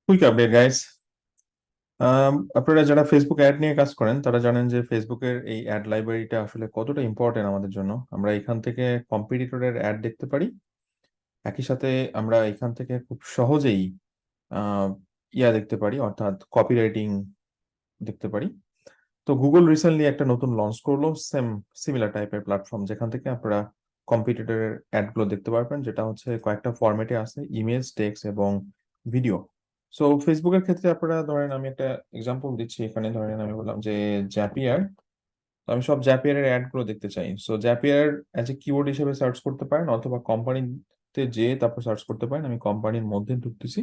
Quick update guys. আপনারা যারা Facebook ad নিয়ে কাজ করেন তারা জানেন যে ফেসবুকের এই অ্যাড লাইব্রেরিটা আসলে কতটা ইম্পর্টেন্ট আমাদের জন্য। আমরা এখান থেকে কম্পিটিটরের অ্যাড দেখতে পারি, একই সাথে আমরা এখান থেকে খুব সহজেই আহ, দেখতে পারি, অর্থাৎ কপিরাইটিং দেখতে পারি। তো গুগল রিসেন্টলি একটা নতুন লঞ্চ করলো সিমিলার টাইপের প্ল্যাটফর্ম, যেখান থেকে আপনারা কম্পিটিটরের অ্যাড গুলো দেখতে পারবেন, যেটা হচ্ছে কয়েকটা ফরম্যাটে আছে: ইমেজ, টেক্সট এবং ভিডিও। সো ফেসবুকের ক্ষেত্রে আপনারা ধরেন, আমি একটা এক্সাম্পল দিচ্ছি এখানে। ধরেন আমি বললাম যে জ্যাপিয়ার, তো আমি সব জ্যাপিয়ারের অ্যাড গুলো দেখতে চাই। সো জ্যাপিয়ার অ্যাজ এ কিওয়ার্ড হিসেবে সার্চ করতে পারেন, অথবা কোম্পানিতে যেয়ে তারপর সার্চ করতে পারেন। আমি কোম্পানির মধ্যে ঢুকতেছি।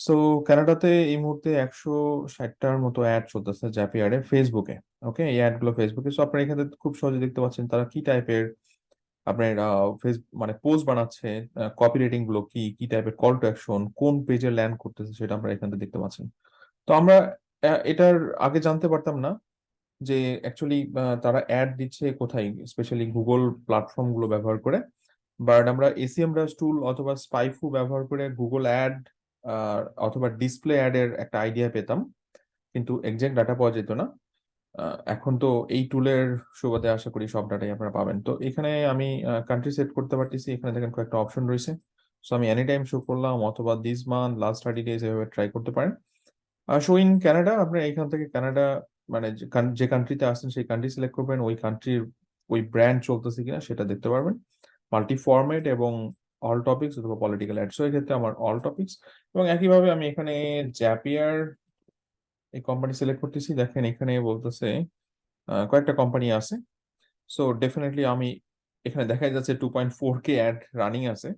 সো কানাডাতে এই মুহূর্তে 160টার মতো অ্যাড চলতেছে জ্যাপিয়ারে ফেসবুকে। ওকে, এই অ্যাড গুলো ফেসবুকে। সো আপনারা এখানে খুব সহজে দেখতে পাচ্ছেন তারা কি টাইপের আপনার ফেস মানে পোস্ট বানাচ্ছে, কপি রেটিং গুলো কি কি টাইপের, কল টু অ্যাকশন কোন পেজে ল্যান্ড করতেছে, সেটা আমরা এখান থেকে দেখতে পাচ্ছেন। তো আমরা এটার আগে জানতে পারতাম না যে অ্যাকচুয়ালি তারা অ্যাড দিচ্ছে কোথায়, স্পেশালি গুগল প্ল্যাটফর্ম গুলো ব্যবহার করে। বাট আমরা এসিএমরাজ টুল অথবা স্পাইফু ব্যবহার করে গুগল অ্যাড অথবা ডিসপ্লে অ্যাড এর একটা আইডিয়া পেতাম, কিন্তু এক্সাক্ট ডাটা পাওয়া যেত না। এখন তো এই টুলের সুবাদে আশা করি সব ডাটাই আপনারা পাবেন। তো এখানে আমি কান্ট্রি সেট করতে পারতেছি, এখানে দেখেন কয়েকটা অপশন রয়েছে। সো আমি এনি টাইম শো করলাম, অথবা দিস মান্থ, লাস্ট 30 days, এভাবে ট্রাই করতে পারেন। শো ইন কানাডা, আপনি এখান থেকে কানাডা মানে যে কান্ট্রিতে আসছেন সেই কান্ট্রি সিলেক্ট করবেন, ওই কান্ট্রির ওই ব্র্যান্ড চলতেছে কিনা সেটা দেখতে পারবেন। মাল্টি ফরম্যাট এবং অল টপিক্স অথবা পলিটিক্যাল অ্যাড, সো এক্ষেত্রে আমার অল টপিক্স। এবং একইভাবে আমি এখানে জ্যাপিয়ার এই কোম্পানি সিলেক্ট করতেছি। দেখেন এখানে বলতেছে কয়েকটা কোম্পানি আছে। সো ডেফিনেটলি আমি এখানে দেখা যাচ্ছে 2.4K অ্যাড রানিং আছে।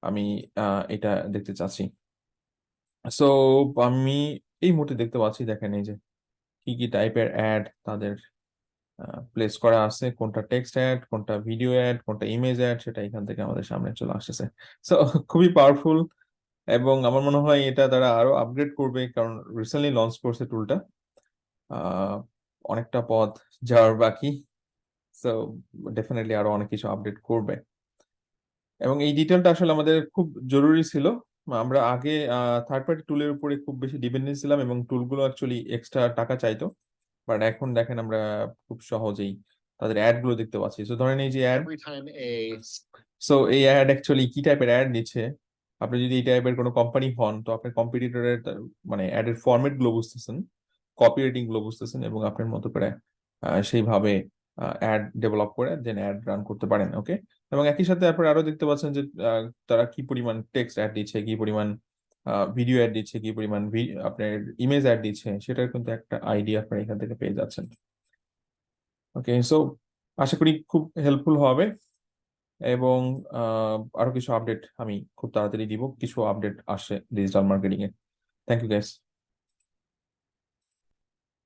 আমি এটা দেখতে চাচ্ছি। সো আমি এই মুহূর্তে দেখতে পাচ্ছি, দেখেন এই যে কি কি টাইপের অ্যাড তাদের প্লেস করা আছে, কোনটা টেক্সট অ্যাড, কোনটা ভিডিও অ্যাড, কোনটা ইমেজ অ্যাড, সেটা এখান থেকে আমাদের সামনে চলে আসতেছে। সো খুবই পাওয়ারফুল, এবং আমার মনে হয় এটা তারা আরো আপগ্রেড করবে, কারণ রিসেন্টলি লঞ্চ করছে টুলটা। আহ অনেকটা পথ যাওয়ার বাকি। সো ডেফিনেটলি আরো অনেক কিছু আপডেট করবে, এবং এই ডিটেলটা আসলে আমাদের খুব জরুরি ছিল। আমরা আগে থার্ড পার্টি টুলের উপরে খুব বেশি ডিপেন্ডেন্ট ছিলাম, এবং টুলগুলো অ্যাকচুয়ালি এক্সট্রা টাকা চাইতো। বাট এখন দেখেন আমরা খুব সহজেই তাদের অ্যাড গুলো দেখতে পাচ্ছি। তো ধরেন এই যে অ্যাড, সো এই অ্যাড অ্যাকচুয়ালি কি টাইপের অ্যাড দিচ্ছে। আপনি যদি এই টাইপের কোনো কোম্পানি হন, তো আপনার কম্পিটিটরের মানে অ্যাডের ফরম্যাট গুলো বুঝতেছেন, কপি রেটিং গুলো বুঝতেছেন, এবং আপনার মতো করে সেইভাবে অ্যাড ডেভেলপ করে দেন অ্যাড রান করতে পারেন। ওকে, এবং একই সাথে আপনারা আরো দেখতে পাচ্ছেন যে তারা কি পরিমাণ টেক্সট অ্যাড দিচ্ছে, কি পরিমাণ ভিডিও অ্যাড দিচ্ছে, কি পরিমাণ আপনার ইমেজ অ্যাড দিচ্ছে, সেটার কিন্তু একটা আইডিয়া আপনারা এখান থেকে পেয়ে যাচ্ছেন। ওকে, সো আশা করি খুব হেল্পফুল হবে, এবং আরো কিছু আপডেট আমি খুব তাড়াতাড়ি দিব। কিছু আপডেট আসে ডিজিটাল মার্কেটিং এ। Thank you guys.